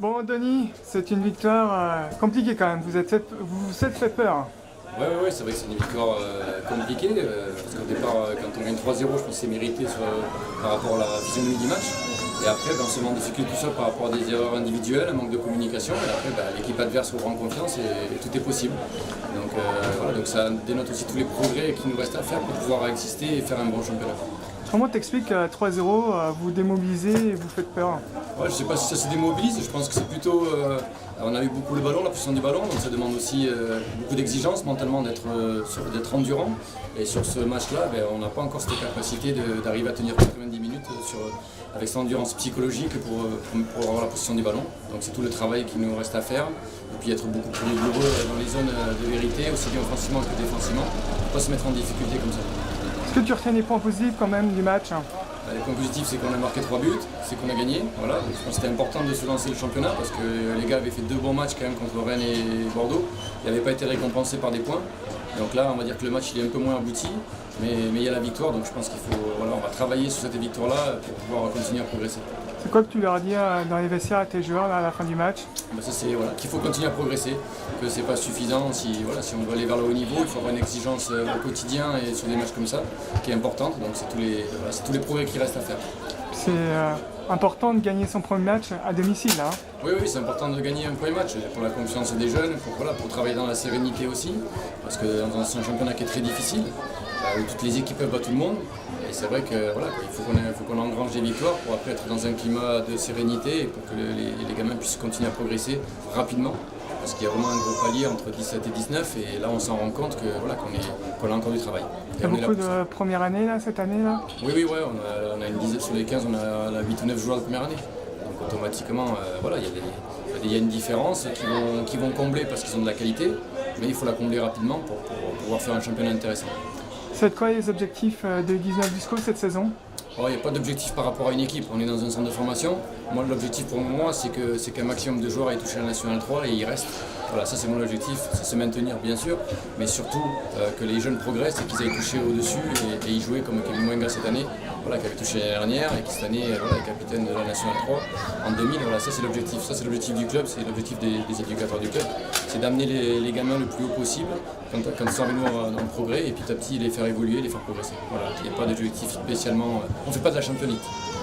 Bon, Denis, c'est une victoire compliquée quand même. Vous vous êtes fait peur. Ouais, c'est vrai que c'est une victoire compliquée, parce qu'au départ, quand on gagne 3-0, je pense que c'est mérité par rapport à la physionomie du match. Et après, on se met en difficulté tout seul par rapport à des erreurs individuelles, un manque de communication. Et après, l'équipe adverse reprend confiance et tout est possible. Donc ça dénote aussi tous les progrès qu'il nous reste à faire pour pouvoir exister et faire un bon championnat. Comment t'expliques qu'à 3-0, vous démobilisez et vous faites peur? Ouais, je sais pas si ça se démobilise, je pense que c'est plutôt... on a eu beaucoup le ballon, la position du ballon, donc ça demande aussi beaucoup d'exigence mentalement d'être endurant. Et sur ce match-là, on n'a pas encore cette capacité d'arriver à tenir 90 minutes avec cette endurance psychologique pour avoir la position du ballon. Donc c'est tout le travail qu'il nous reste à faire. Et puis être beaucoup plus rigoureux dans les zones de vérité, aussi bien offensivement que défensivement, pour ne pas se mettre en difficulté comme ça. Est-ce que tu retiens les points positifs quand même du match? Les points positifs, c'est qu'on a marqué 3 buts, c'est qu'on a gagné. Voilà. Donc, je pense que c'était important de se lancer le championnat parce que les gars avaient fait 2 bons matchs quand même contre Rennes et Bordeaux. Ils n'avaient pas été récompensés par des points. Donc là, on va dire que le match il est un peu moins abouti, mais il y a la victoire. Donc je pense on va travailler sur cette victoire-là pour pouvoir continuer à progresser. C'est quoi que tu leur as dit dans les vestiaires à tes joueurs là, à la fin du match? Qu'il faut continuer à progresser, que c'est pas suffisant. Si on veut aller vers le haut niveau, il faut avoir une exigence au quotidien et sur des matchs comme ça, qui est importante. Donc c'est tous les progrès qui restent à faire. C'est important de gagner son premier match à domicile là. Oui, c'est important de gagner un premier match pour la confiance des jeunes, pour travailler dans la sérénité aussi, parce que c'est un championnat qui est très difficile, où toutes les équipes peuvent battre tout le monde. Et c'est vrai qu'il faut qu'on engrange des victoires pour après être dans un climat de sérénité et pour que les gamins puissent continuer à progresser rapidement. Parce qu'il y a vraiment un gros palier entre 17 et 19 et là on s'en rend compte qu'on a encore du travail. Il y a beaucoup de première année là, cette année là? Oui, on a une dizaine sur les 15, on a 8 ou 9 joueurs de première année. Donc automatiquement, il y a une différence qui vont combler parce qu'ils ont de la qualité, mais il faut la combler rapidement pour pouvoir faire un championnat intéressant. C'est quoi les objectifs de 19 Disco cette saison? Il n'y a pas d'objectif par rapport à une équipe, on est dans un centre de formation. Moi, l'objectif pour moi, c'est qu'un maximum de joueurs aient touché la National 3 et y restent. Voilà, ça c'est mon objectif, c'est se maintenir bien sûr, mais surtout que les jeunes progressent et qu'ils aillent toucher au-dessus et y jouer comme Kevin Mwenga cette année, qui avait touché l'année dernière et qui cette année est capitaine de la National 3 en 2000. Voilà, ça c'est l'objectif. Ça c'est l'objectif du club, c'est l'objectif des éducateurs du club. C'est d'amener les gamins le plus haut possible quand ils sont avec nous en progrès et petit à petit les faire évoluer, les faire progresser. Voilà, il n'y a pas d'objectif spécialement. On ne fait pas de la championite.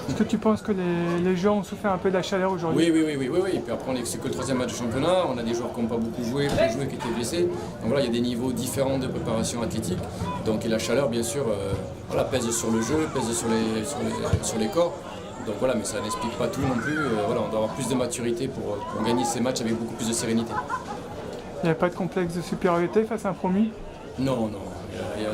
Est-ce que tu penses que les joueurs ont souffert un peu de la chaleur aujourd'hui? Oui. Et puis après, c'est que le 3e match de championnat. On a des joueurs qui n'ont pas beaucoup joué, qui étaient blessés. Donc voilà, il y a des niveaux différents de préparation athlétique. Donc et la chaleur, bien sûr, pèse sur le jeu, pèse sur les corps. Donc voilà, mais ça n'explique pas tout non plus. On doit avoir plus de maturité pour gagner ces matchs avec beaucoup plus de sérénité. Il n'y avait pas de complexe de supériorité face à un promu? Non.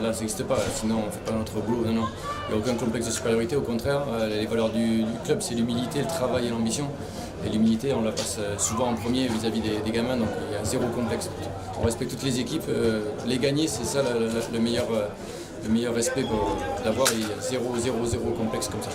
Là, ça n'existe pas. Sinon, on ne fait pas notre boulot. Non. Il n'y a aucun complexe de supériorité. Au contraire, les valeurs du club, c'est l'humilité, le travail et l'ambition. Et l'humilité, on la passe souvent en premier vis-à-vis des gamins. Donc il y a zéro complexe. On respecte toutes les équipes. Les gagner, c'est ça le meilleur respect d'avoir. Il y a zéro complexe comme ça.